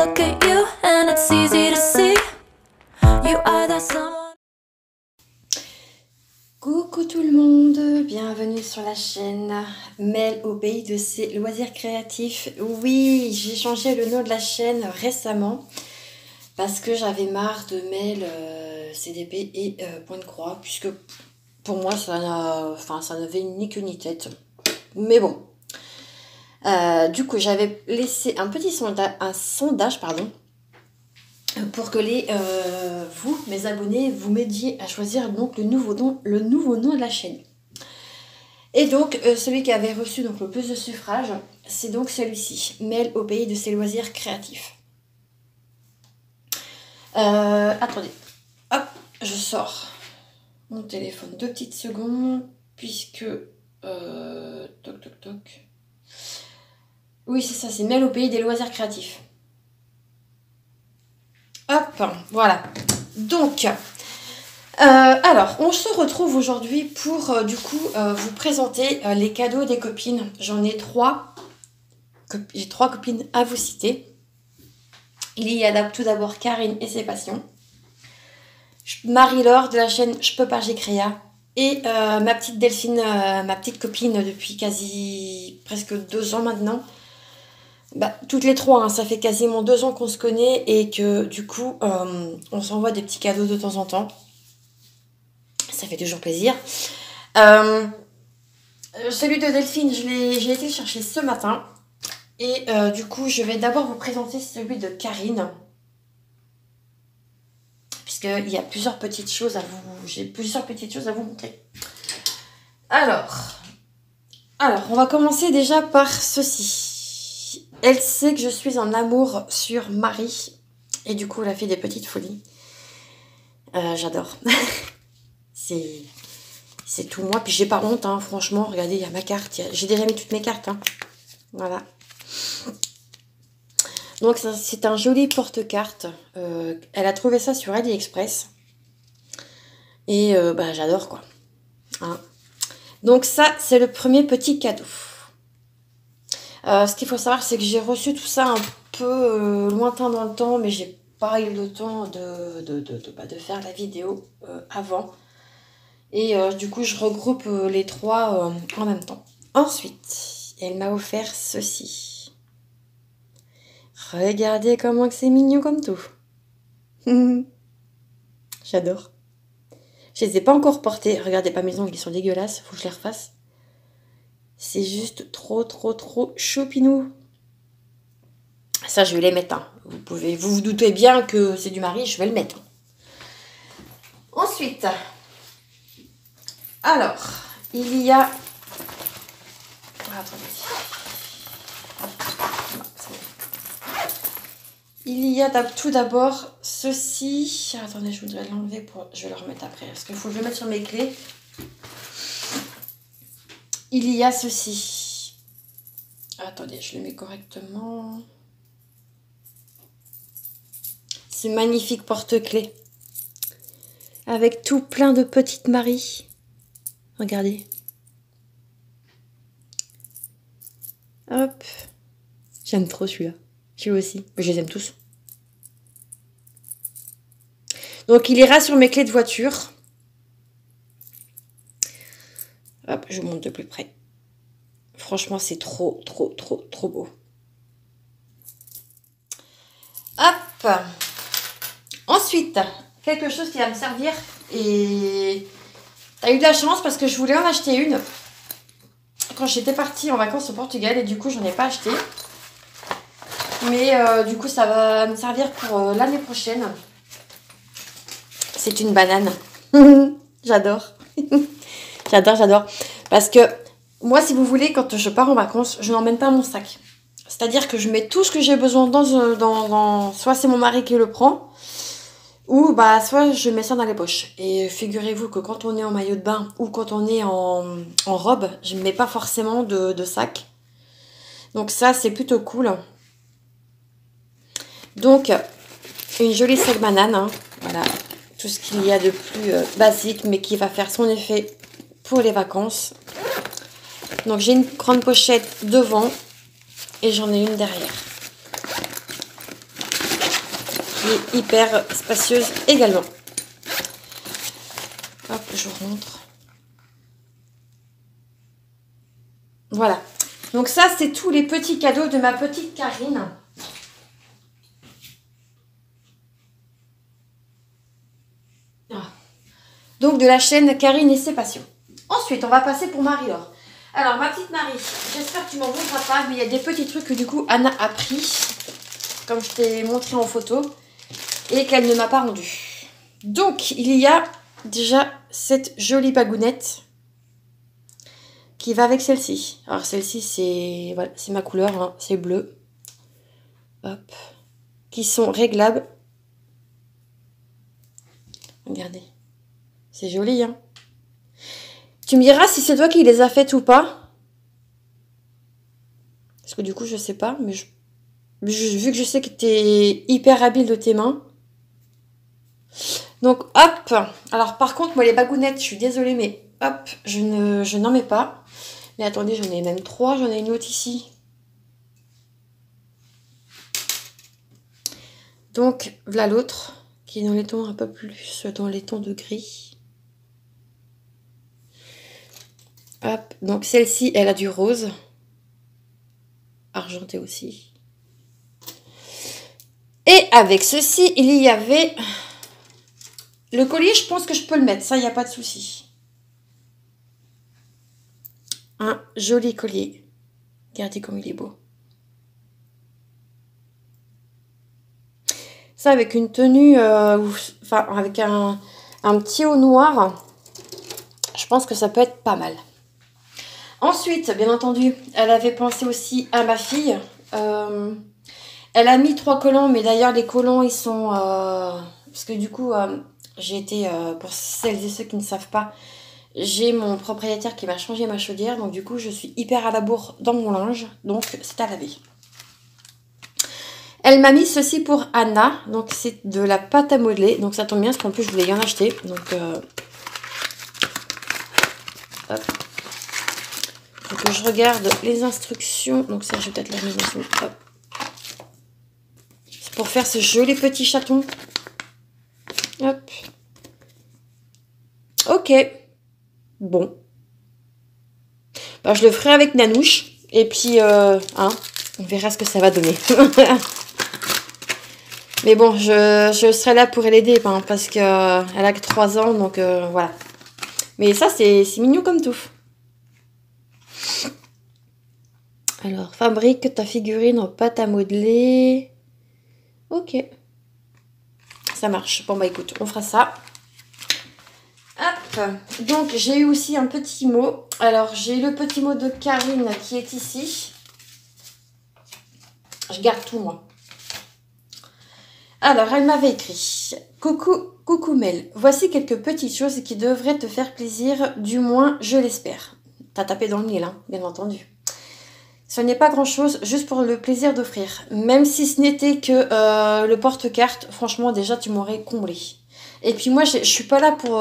look at you and it's easy to see. You are that someone. Coucou tout le monde, bienvenue sur la chaîne Mel au pays de ses loisirs créatifs. Oui, j'ai changé le nom de la chaîne récemment parce que j'avais marre de Mel CDP et point de croix, puisque pour moi ça n'avait ni queue ni tête. Mais bon, du coup j'avais laissé un petit sondage pour que vous, mes abonnés, vous m'aidiez à choisir donc le nouveau nom de la chaîne. Et donc, celui qui avait reçu donc le plus de suffrages, c'est donc celui-ci, Mel au pays de ses loisirs créatifs. Attendez, hop, je sors mon téléphone 2 petites secondes, puisque... toc. Oui, c'est ça, c'est Mel au pays des loisirs créatifs. Hop, voilà. Donc, alors, on se retrouve aujourd'hui pour, du coup, vous présenter les cadeaux des copines. J'en ai 3. J'ai 3 copines à vous citer. Il y a tout d'abord Karine et ses passions. Marie-Laure de la chaîne Je peux pas, j'ai créa. Et ma petite Delphine, ma petite copine depuis presque 2 ans maintenant. Toutes les 3, hein, ça fait quasiment 2 ans qu'on se connaît et que du coup, on s'envoie des petits cadeaux de temps en temps. Ça fait toujours plaisir. Celui de Delphine, j'ai été le chercher ce matin. Et du coup, je vais d'abord vous présenter celui de Karine. Puisqu'il y a plusieurs petites choses à vous... J'ai plusieurs petites choses à vous montrer. Alors, on va commencer déjà par ceci. Elle sait que je suis en amour sur Marie. Et du coup, elle a fait des petites folies. J'adore. C'est tout moi. Puis j'ai pas honte, hein, franchement. Regardez, il y a ma carte. J'ai déjà mis toutes mes cartes. Hein. Voilà. Donc, c'est un joli porte-carte. Elle a trouvé ça sur AliExpress. Et j'adore, quoi. Hein. Donc ça, c'est le premier petit cadeau. Ce qu'il faut savoir, c'est que j'ai reçu tout ça un peu lointain dans le temps, mais j'ai pas eu le temps de faire la vidéo avant. Et du coup, je regroupe les 3 en même temps. Ensuite, elle m'a offert ceci. Regardez comment c'est mignon comme tout. J'adore. Je les ai pas encore portés. Regardez pas mes ongles, ils sont dégueulasses. Faut que je les refasse. C'est juste trop choupinou. Ça, je vais les mettre. Hein. Vous doutez bien que c'est du mari, je vais le mettre. Ensuite, alors, il y a... Attendez. Il y a tout d'abord ceci. Attendez, je voudrais l'enlever je vais le remettre après. Parce qu'il faut que je le mette sur mes clés. Il y a ceci. Attendez, je le mets correctement. Ce magnifique porte-clés. Avec tout plein de petites Maries. Regardez. Hop. J'aime trop celui-là. Celui-là aussi. Je les aime tous. Donc, il ira sur mes clés de voiture. Hop, je vous montre de plus près. Franchement, c'est trop beau. Hop. Ensuite, quelque chose qui va me servir. Et t'as eu de la chance parce que je voulais en acheter une quand j'étais partie en vacances au Portugal. Et du coup, j'en ai pas acheté. Mais du coup, ça va me servir pour l'année prochaine. C'est une banane. J'adore. J'adore. Parce que moi, si vous voulez, quand je pars en vacances, je n'emmène pas mon sac. C'est-à-dire que je mets tout ce que j'ai besoin dans... Soit c'est mon mari qui le prend, ou soit je mets ça dans les poches. Et figurez-vous que quand on est en maillot de bain ou quand on est en robe, je ne mets pas forcément de sac. Donc ça, c'est plutôt cool. Donc, une jolie sac banane. Hein. Voilà, tout ce qu'il y a de plus basique, mais qui va faire son effet pour les vacances. Donc j'ai une grande pochette devant et j'en ai une derrière. qui est hyper spacieuse également. Hop, je vous montre. Voilà. Donc ça, c'est tous les petits cadeaux de ma petite Karine. Donc de la chaîne Karine et ses passions. Ensuite, on va passer pour Marie-Laure. Alors, ma petite Marie, j'espère que tu m'en voudras pas, mais il y a des petits trucs que du coup Anna a pris, comme je t'ai montré en photo, et qu'elle ne m'a pas rendu. Donc, il y a déjà cette jolie bagounette qui va avec celle-ci. Alors, celle-ci, c'est voilà, c'est ma couleur, hein, c'est bleu. Hop. Qui sont réglables. Regardez. C'est joli, hein. Tu me diras si c'est toi qui les as faites ou pas. Parce que du coup, je sais pas. Mais vu que je sais que tu es hyper habile de tes mains. Donc, hop. Alors, par contre, moi, les bagounettes, je suis désolée, mais hop, je n'en mets pas. Mais attendez, j'en ai même 3. J'en ai une autre ici. Donc, voilà l'autre. Qui est dans les tons un peu plus dans les tons de gris. Hop, donc celle-ci, elle a du rose. Argenté aussi. Et avec ceci, il y avait... Le collier, je pense que je peux le mettre. Ça, il n'y a pas de souci. Un joli collier. Regardez comme il est beau. Ça, avec une tenue... enfin, avec un petit haut noir. Je pense que ça peut être pas mal. Ensuite, bien entendu, elle avait pensé aussi à ma fille. Elle a mis 3 collants, mais d'ailleurs les collants ils sont... parce que du coup, j'ai été, pour celles et ceux qui ne savent pas, j'ai mon propriétaire qui m'a changé ma chaudière. Donc du coup, je suis hyper à la bourre dans mon linge. Donc c'est à laver. Elle m'a mis ceci pour Anna. Donc c'est de la pâte à modeler. Donc ça tombe bien parce qu'en plus je voulais y en acheter. Donc... hop. Faut que je regarde les instructions. Donc ça, je vais peut-être la remettre. Hop. C'est pour faire ce joli petit chaton. Hop. Ok. Bon. Bah, je le ferai avec Nanouche. Et puis, hein, on verra ce que ça va donner. Mais bon, je serai là pour l'aider. Hein, parce qu'elle a que 3 ans. Donc, voilà. Mais ça, c'est mignon comme tout. Alors, fabrique ta figurine en pâte à modeler. Ok. Ça marche. Bon, bah écoute, on fera ça. Hop. Donc, j'ai eu aussi un petit mot. Alors, j'ai eu le petit mot de Karine qui est ici. Je garde tout, moi. Alors, elle m'avait écrit. Coucou Mel. Voici quelques petites choses qui devraient te faire plaisir. Du moins, je l'espère. T'as tapé dans le mille, hein, bien entendu. Ce n'est pas grand-chose, juste pour le plaisir d'offrir. Même si ce n'était que le porte-carte, franchement, déjà, tu m'aurais comblé. Et puis moi, je suis pas là pour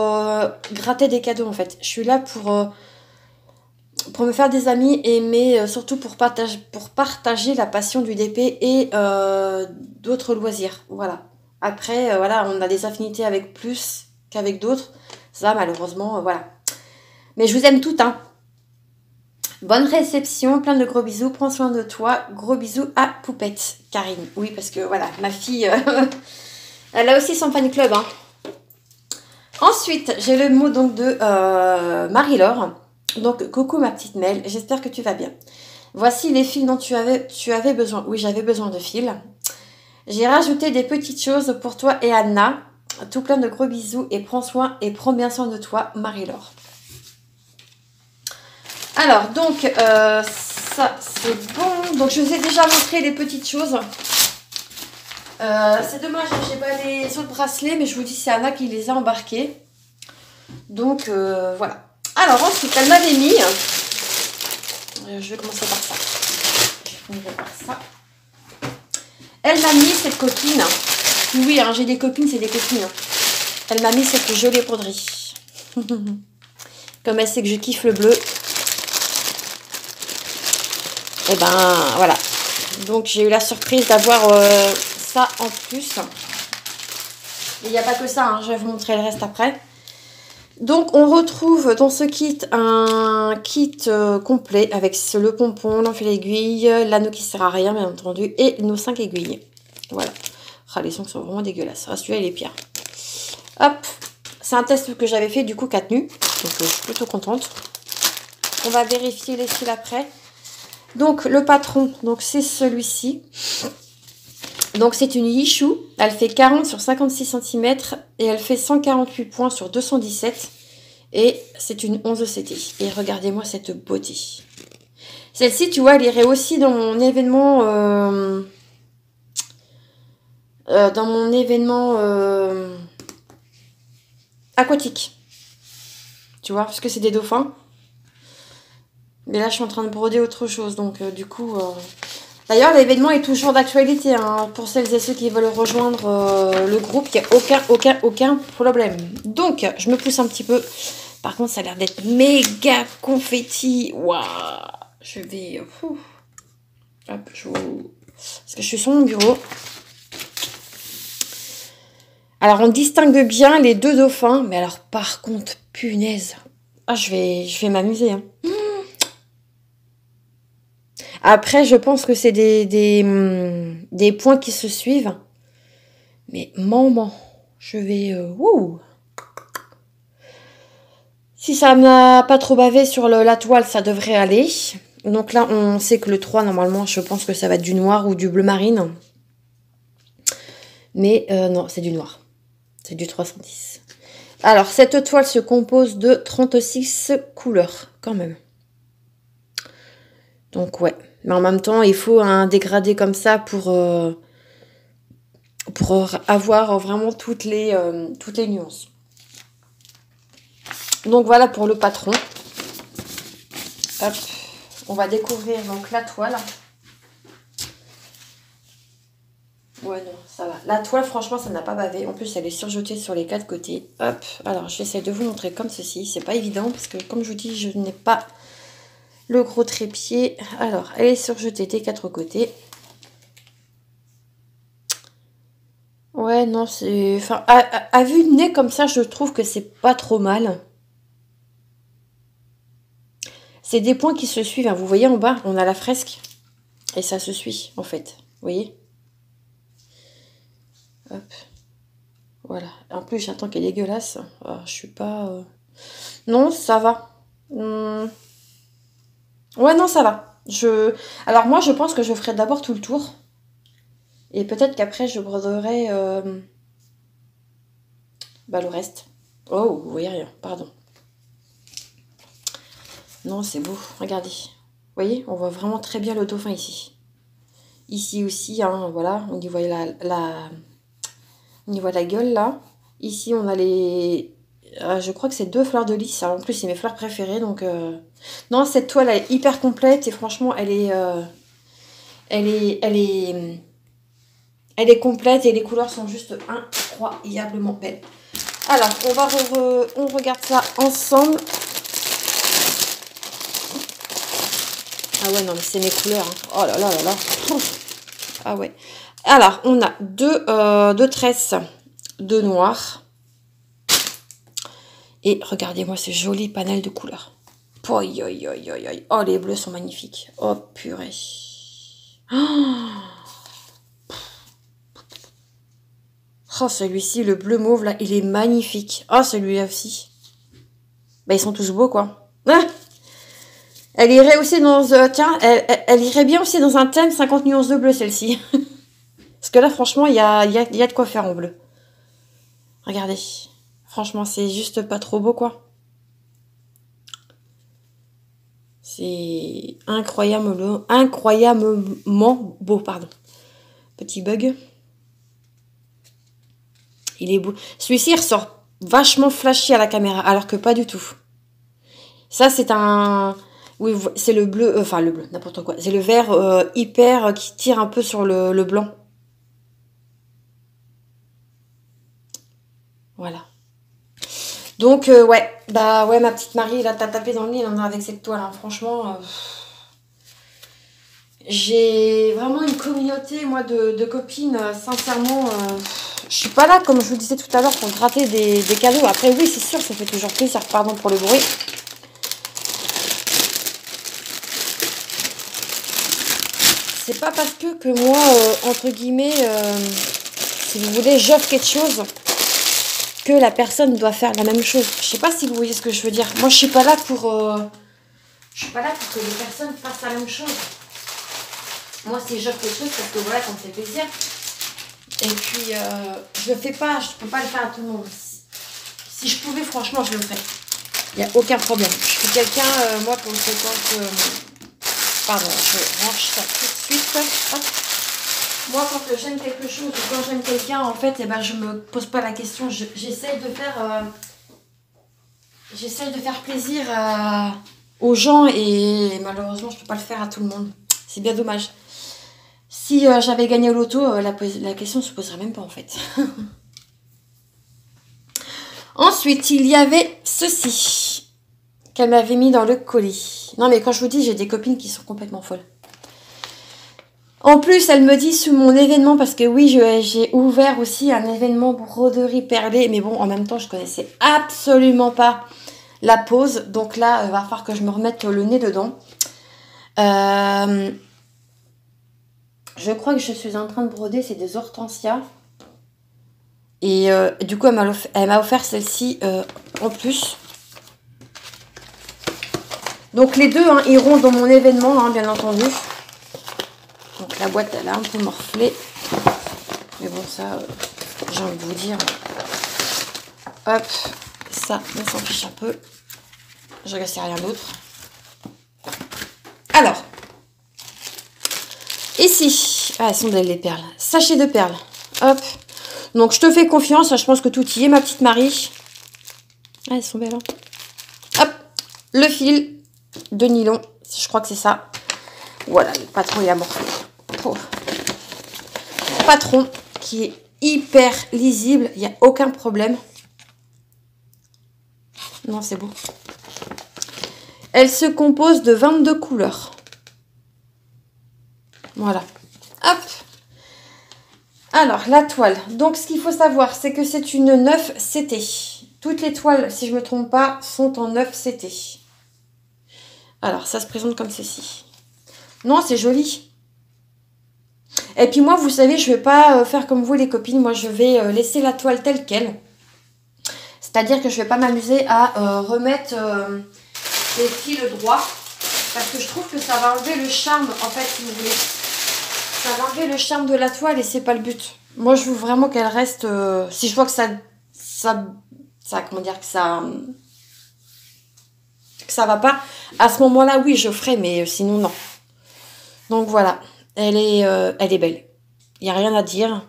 gratter des cadeaux, en fait. Je suis là pour me faire des amis, mais surtout pour partager la passion du DP et d'autres loisirs. Voilà. Après, voilà, on a des affinités avec plus qu'avec d'autres. Ça, malheureusement, voilà. Mais je vous aime toutes, hein. Bonne réception, plein de gros bisous, prends soin de toi, gros bisous à Poupette, Karine. Oui, parce que voilà, ma fille, elle a aussi son fan club. Hein. Ensuite, j'ai le mot donc de Marie-Laure. Donc, coucou ma petite Mel, j'espère que tu vas bien. Voici les fils dont tu avais besoin. Oui, j'avais besoin de fils. J'ai rajouté des petites choses pour toi et Anna. Tout plein de gros bisous et prends bien soin de toi, Marie-Laure. Alors, donc, ça, c'est bon. Donc, je vous ai déjà montré les petites choses. C'est dommage, j'ai pas les autres bracelets, mais je vous dis, c'est Anna qui les a embarqués. Donc, voilà. Alors, ensuite, elle m'avait mis... je vais commencer par ça. Je finirai par ça. Elle m'a mis cette coquine. Oui, hein, j'ai des copines, c'est des copines. Elle m'a mis cette jolie broderie. Comme elle sait que je kiffe le bleu. Et ben voilà, donc j'ai eu la surprise d'avoir ça en plus. il n'y a pas que ça, hein, je vais vous montrer le reste après. Donc on retrouve dans ce kit un kit complet avec le pompon, l'enfil aiguille, l'anneau qui sert à rien bien entendu et nos 5 aiguilles. Voilà. Ah, les sons sont vraiment dégueulasses. Ah, celui-là il est pire. Hop, c'est un test que j'avais fait du coup 4 nus. Donc je suis plutôt contente. On va vérifier les fils après. Donc le patron, donc c'est celui-ci. Donc c'est une Yishu, elle fait 40 sur 56 cm et elle fait 148 points sur 217 et c'est une 11 CT. Et regardez-moi cette beauté. Celle-ci, tu vois, elle irait aussi dans mon événement aquatique. Tu vois, parce que c'est des dauphins. Mais là, je suis en train de broder autre chose, donc du coup... D'ailleurs, l'événement est toujours d'actualité, hein, pour celles et ceux qui veulent rejoindre le groupe, il n'y a aucun problème. Donc, je me pousse un petit peu. Par contre, ça a l'air d'être méga confetti. Waouh! Je vais... Hop, parce que je suis sur mon bureau. Alors, on distingue bien les deux dauphins. Mais alors, par contre, punaise. Ah, je vais m'amuser, hein. Après, je pense que c'est des points qui se suivent. Mais maman, je vais... wouh. Si ça n'a pas trop bavé sur la toile, ça devrait aller. Donc là, on sait que le 3, normalement, je pense que ça va être du noir ou du bleu marine. Mais non, c'est du noir. C'est du 310. Alors, cette toile se compose de 36 couleurs, quand même. Donc, ouais. Mais en même temps, il faut un dégradé comme ça pour avoir vraiment toutes les nuances. Donc, voilà pour le patron. Hop. On va découvrir donc la toile. Ouais, non, ça va. La toile, franchement, ça n'a pas bavé. En plus, elle est surjetée sur les 4 côtés. Hop. Alors, je vais essayer de vous montrer comme ceci. C'est pas évident parce que, comme je vous dis, je n'ai pas... le gros trépied. Alors, elle est surjetée des 4 côtés. Ouais, non, c'est... Enfin, à vue de nez comme ça, je trouve que c'est pas trop mal. C'est des points qui se suivent, hein. Vous voyez en bas, on a la fresque. Et ça se suit, en fait. Vous voyez? Hop. Voilà. En plus, j'attends qu'elle est dégueulasse. Oh, je suis pas... Non, ça va. Ouais, non, ça va. Alors moi, je pense que je ferai d'abord tout le tour. Et peut-être qu'après, je broderai le reste. Oh, vous voyez rien, pardon. Non, c'est beau, regardez. Vous voyez, on voit vraiment très bien le dauphin ici. Ici aussi, hein, voilà, on y voit on y voit la gueule, là. Ici, on a les... je crois que c'est 2 fleurs de lys. Alors, en plus, c'est mes fleurs préférées, donc... Non, cette toile, elle est hyper complète et franchement, elle est complète et les couleurs sont juste incroyablement belles. Alors, on regarde ça ensemble. Ah ouais, non, mais c'est mes couleurs. Hein. Oh là là là là. Ah ouais. Alors, on a deux tresses de noir. Et regardez-moi ce joli panel de couleurs. Oh, oh, les bleus sont magnifiques. Oh, purée. Oh, celui-ci, le bleu mauve, là, il est magnifique. Oh, celui-là aussi. Bah, ils sont tous beaux, quoi. Ah, elle irait aussi dans... tiens, elle irait bien aussi dans un thème 50 nuances de bleu, celle-ci. Parce que là, franchement, il y a de quoi faire en bleu. Regardez. Franchement, c'est juste pas trop beau, quoi. C'est incroyablement beau, pardon. Petit bug. Il est beau. Celui-ci, il ressort vachement flashy à la caméra, alors que pas du tout. Ça, c'est un... Oui, c'est le bleu, enfin le bleu, n'importe quoi. C'est le vert hyper qui tire un peu sur le blanc. Voilà. Donc, ouais, bah ouais, ma petite Marie, là, t'as tapé dans le nez avec cette toile. Hein. Franchement, j'ai vraiment une communauté, moi, de copines, sincèrement, je suis pas là, comme je vous disais tout à l'heure, pour gratter des cadeaux. Après, oui, c'est sûr, ça fait toujours plaisir. Pardon pour le bruit. C'est pas parce que moi, entre guillemets, si vous voulez, j'offre quelque chose que la personne doit faire la même chose. Je sais pas si vous voyez ce que je veux dire. Moi, je suis pas là pour que les personnes fassent la même chose. Moi, si j'offre quelque chose, parce que voilà, ça me fait plaisir. Et puis, je le fais pas, je peux pas le faire à tout le monde. Si je pouvais, franchement, je le ferais. Il n'y a aucun problème. Je suis quelqu'un, moi, quand pardon, je range ça tout de suite. Hop. Moi, quand j'aime quelque chose ou quand j'aime quelqu'un, en fait, eh ben, je me pose pas la question. J'essaye de faire plaisir aux gens et malheureusement, je peux pas le faire à tout le monde. C'est bien dommage. Si j'avais gagné au loto, la question ne se poserait même pas, en fait. Ensuite, il y avait ceci qu'elle m'avait mis dans le colis. Non, mais quand je vous dis, j'ai des copines qui sont complètement folles. En plus, elle me dit sous mon événement, parce que oui, j'ai ouvert aussi un événement broderie perlée, mais bon, en même temps, je connaissais absolument pas la pose. Donc là, il va falloir que je me remette le nez dedans. Je crois que je suis en train de broder, c'est des hortensias. Et du coup, elle m'a offert celle-ci en plus. Donc les deux iront dans mon événement, bien entendu. Donc la boîte, elle a un peu morflé. Mais bon, ça, j'ai envie de vous dire. Hop, ça, on s'en fiche un peu. Je regarde s'il n'y a rien d'autre. Alors, ici, elles sont belles les perles. Sachet de perles. Hop. Donc je te fais confiance, je pense que tout y est, ma petite Marie. Ah, elles sont belles. Hop, le fil de nylon, je crois que c'est ça. Voilà, le patron il a morflé. Oh. Patron qui est hyper lisible, il n'y a aucun problème. Non, c'est beau. Elle se compose de 22 couleurs. Voilà. Hop. Alors, la toile. Donc, ce qu'il faut savoir, c'est que c'est une 9 CT. Toutes les toiles, si je ne me trompe pas, sont en 9 CT. Alors, ça se présente comme ceci. Non, c'est joli. Et puis moi, vous savez, je ne vais pas faire comme vous les copines. Moi, je vais laisser la toile telle qu'elle. C'est-à-dire que je ne vais pas m'amuser à remettre les fils droits. Parce que je trouve que ça va enlever le charme, en fait, si vous voulez. Ça va enlever le charme de la toile et c'est pas le but. Moi, je veux vraiment qu'elle reste... si je vois que ça comment dire, que ça va pas, à ce moment-là, oui, je ferai, mais sinon, non. Donc, voilà. Elle est belle. Il n'y a rien à dire.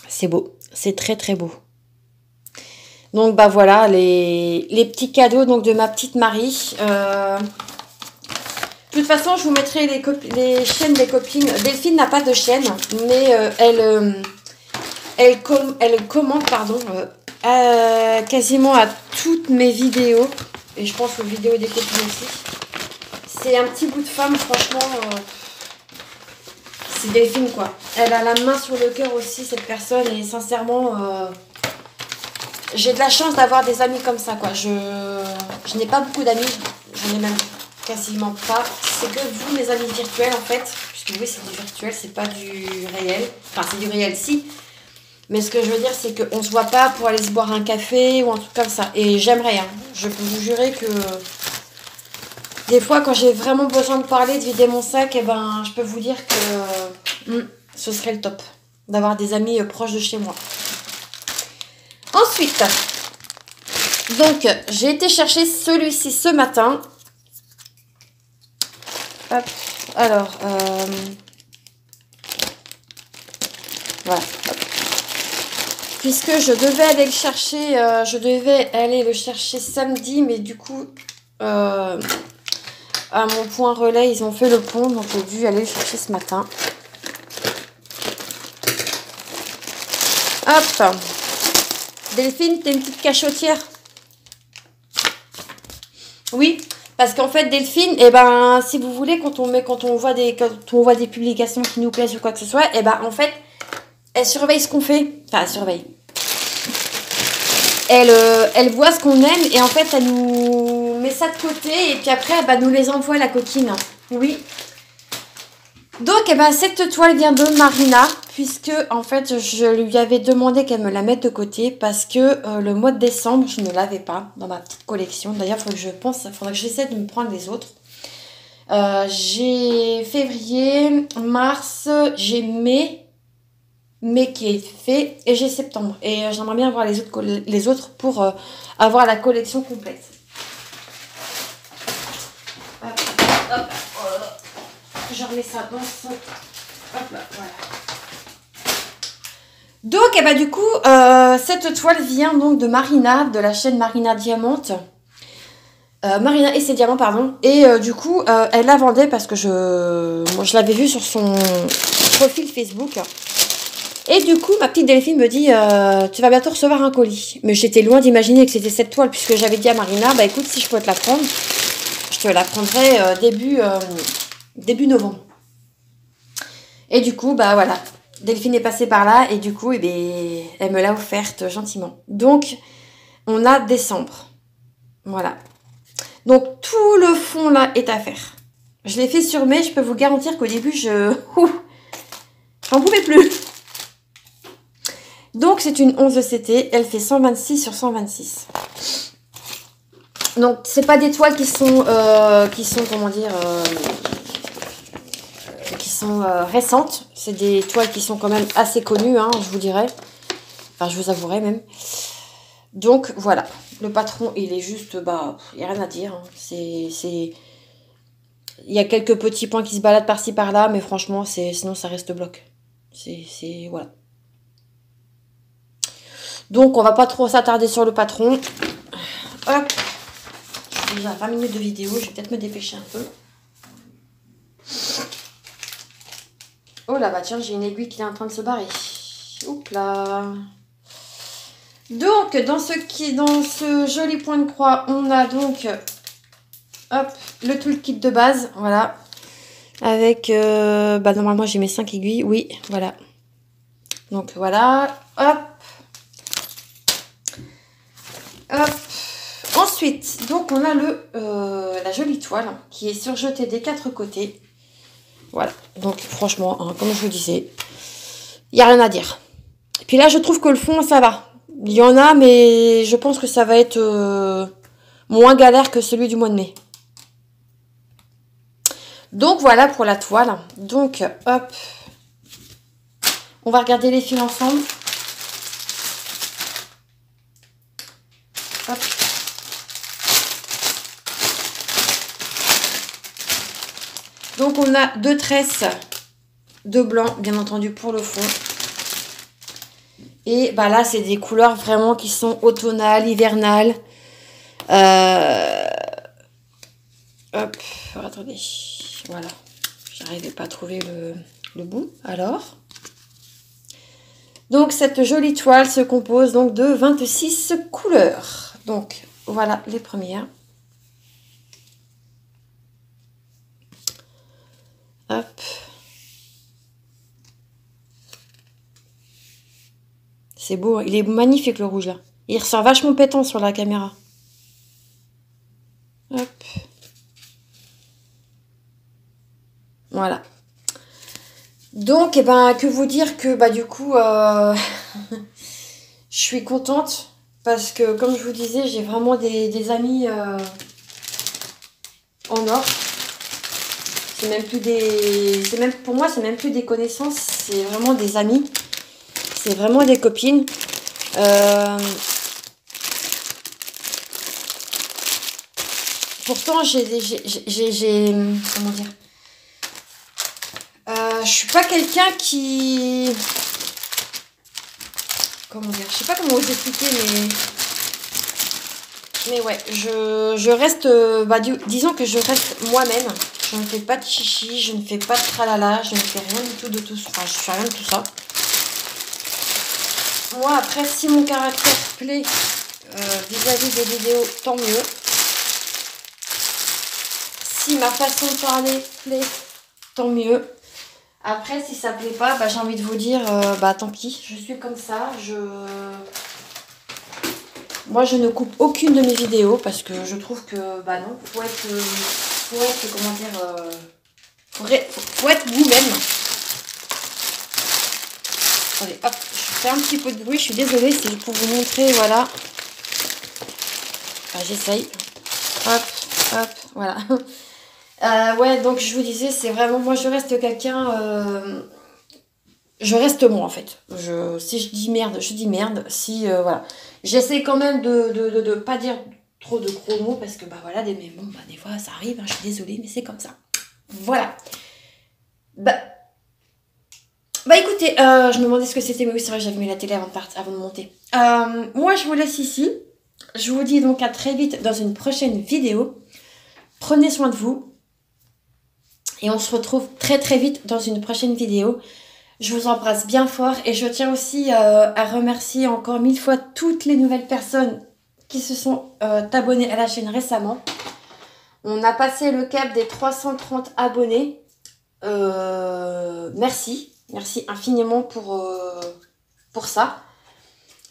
C'est beau. C'est très, très beau. Donc, bah voilà, les petits cadeaux donc, de ma petite Marie. De toute façon, je vous mettrai les chaînes des copines. Delphine n'a pas de chaîne, mais elle commente quasiment à toutes mes vidéos. Et je pense aux vidéos des copines aussi. C'est un petit bout de femme, franchement. C'est Delphine, quoi. Elle a la main sur le cœur aussi, cette personne. Et sincèrement, j'ai de la chance d'avoir des amis comme ça, quoi. Je n'ai pas beaucoup d'amis. J'en ai même quasiment pas. C'est que vous, mes amis virtuels, en fait. Puisque oui, c'est du virtuel, c'est pas du réel. Enfin, c'est du réel, si. Mais ce que je veux dire, c'est qu'on se voit pas pour aller se boire un café ou un truc comme ça. Et j'aimerais, hein. Je peux vous jurer que... Des fois, quand j'ai vraiment besoin de parler, de vider mon sac, eh ben, je peux vous dire que ce serait le top. D'avoir des amis proches de chez moi. Ensuite, donc, j'ai été chercher celui-ci ce matin. Hop, alors, voilà. Hop. Puisque je devais aller le chercher, samedi, mais du coup, à mon point relais, ils ont fait le pont, donc j'ai dû aller le chercher ce matin. Hop. Delphine, t'es une petite cachotière. Oui, parce qu'en fait, Delphine, eh ben, si vous voulez, quand on voit des publications qui nous plaisent ou quoi que ce soit, eh ben, en fait, elle surveille ce qu'on fait. Enfin, elle surveille. Elle voit ce qu'on aime et en fait, elle nous met ça de côté et puis après, elle va nous les envoie, la coquine. Oui. Donc, eh ben, cette toile vient de Marina, puisque en fait, je lui avais demandé qu'elle me la mette de côté parce que le mois de décembre, je ne l'avais pas dans ma petite collection. D'ailleurs, il faudrait que j'essaie de me prendre les autres. J'ai février, mars, j'ai mai qui est fait et j'ai septembre. Et j'aimerais bien avoir les autres pour avoir la collection complète. Hop, hop, hop. Je remets ça dans son... Hop là, voilà. Donc, eh ben, du coup, cette toile vient donc de Marina, de la chaîne Marina Diamante. Marina et ses diamants, pardon. Et du coup, elle la vendait parce que moi, je l'avais vue sur son profil Facebook. Et du coup, ma petite Delphine me dit, tu vas bientôt recevoir un colis. Mais j'étais loin d'imaginer que c'était cette toile, puisque j'avais dit à Marina, bah écoute, si je peux te la prendre, je te la prendrai début novembre. Et du coup, bah voilà, Delphine est passée par là, et du coup, eh bien, elle me l'a offerte gentiment. Donc, on a décembre. Voilà. Donc, tout le fond là est à faire. Je l'ai fait sur mai, je peux vous garantir qu'au début, j'en pouvais plus. Donc, c'est une 11 CT. Elle fait 126 sur 126. Donc, c'est pas des toiles qui sont comment dire, qui sont récentes. C'est des toiles qui sont quand même assez connues, hein, je vous dirais. Enfin, je vous avouerai même. Donc, voilà. Le patron, il est juste, bah, il n'y a rien à dire. Hein. Il y a quelques petits points qui se baladent par-ci, par-là, mais franchement, sinon, ça reste bloc. Voilà. Donc, on va pas trop s'attarder sur le patron. Hop. J'ai déjà 20 minutes de vidéo. Je vais peut-être me dépêcher un peu. Oh là, bah tiens, j'ai une aiguille qui est en train de se barrer. Oups là. Donc, dans ce joli point de croix, on a donc hop, le toolkit de base. Voilà. Avec, bah normalement, j'ai mes 5 aiguilles. Oui, voilà. Donc, voilà. Hop. Hop. Ensuite, donc on a la jolie toile qui est surjetée des 4 côtés. Voilà. Donc franchement, hein, comme je vous disais, il n'y a rien à dire. Et puis là, je trouve que le fond, ça va. Il y en a, mais je pense que ça va être moins galère que celui du mois de mai. Donc voilà pour la toile. Donc hop. On va regarder les fils ensemble. Hop. Donc on a 2 tresses de blanc, bien entendu, pour le fond. Et bah là, c'est des couleurs vraiment qui sont automnales, hivernales. Hop, attendez. Voilà. J'arrivais pas à trouver le bout. Alors. Donc cette jolie toile se compose donc de 26 couleurs. Donc voilà les premières. Hop. C'est beau, il est magnifique le rouge là. Il ressort vachement pétant sur la caméra. Hop. Voilà. Donc, eh ben, que vous dire que bah du coup, je suis contente parce que comme je vous disais, j'ai vraiment des amis en or. C'est même plus pour moi, c'est même plus des connaissances, c'est vraiment des amis. C'est vraiment des copines. Pourtant, comment dire, je suis pas quelqu'un qui... Comment dire, je sais pas comment vous expliquer, mais ouais, je reste, disons que je reste moi-même. Je ne fais pas de chichi, je ne fais pas de tralala, je ne fais rien du tout de tout ça. Enfin, je fais rien de tout ça. Moi, après, si mon caractère plaît vis-à-vis des vidéos, tant mieux. Si ma façon de parler plaît, tant mieux. Après, si ça plaît pas, bah, j'ai envie de vous dire, bah tant pis, je suis comme ça. Moi, je ne coupe aucune de mes vidéos parce que je trouve que, bah non, faut être comment dire, faut être vous-même. Attendez, hop, je fais un petit peu de bruit, je suis désolée, c'est pour vous montrer, voilà. Enfin, j'essaye. Hop, hop, voilà. Ouais, donc je vous disais, c'est vraiment, moi je reste quelqu'un, je reste moi en fait. Si je dis merde, je dis merde. Si, voilà. J'essaie quand même de pas dire trop de gros mots parce que, bah voilà, mais bon, bah, des fois ça arrive, hein, je suis désolée, mais c'est comme ça. Voilà. Bah écoutez, je me demandais ce que c'était, mais oui, c'est vrai, j'avais mis la télé avant de monter. Moi, je vous laisse ici. Je vous dis donc à très vite dans une prochaine vidéo. Prenez soin de vous. Et on se retrouve très très vite dans une prochaine vidéo. Je vous embrasse bien fort et je tiens aussi à remercier encore 1000 fois toutes les nouvelles personnes qui se sont abonnées à la chaîne récemment. On a passé le cap des 330 abonnés. Merci. Merci infiniment pour ça.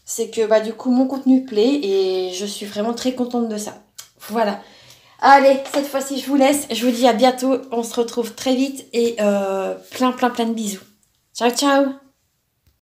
C'est que bah, du coup mon contenu plaît et je suis vraiment très contente de ça. Voilà. Allez, cette fois-ci je vous laisse. Je vous dis à bientôt. On se retrouve très vite et plein de bisous. Ciao ciao.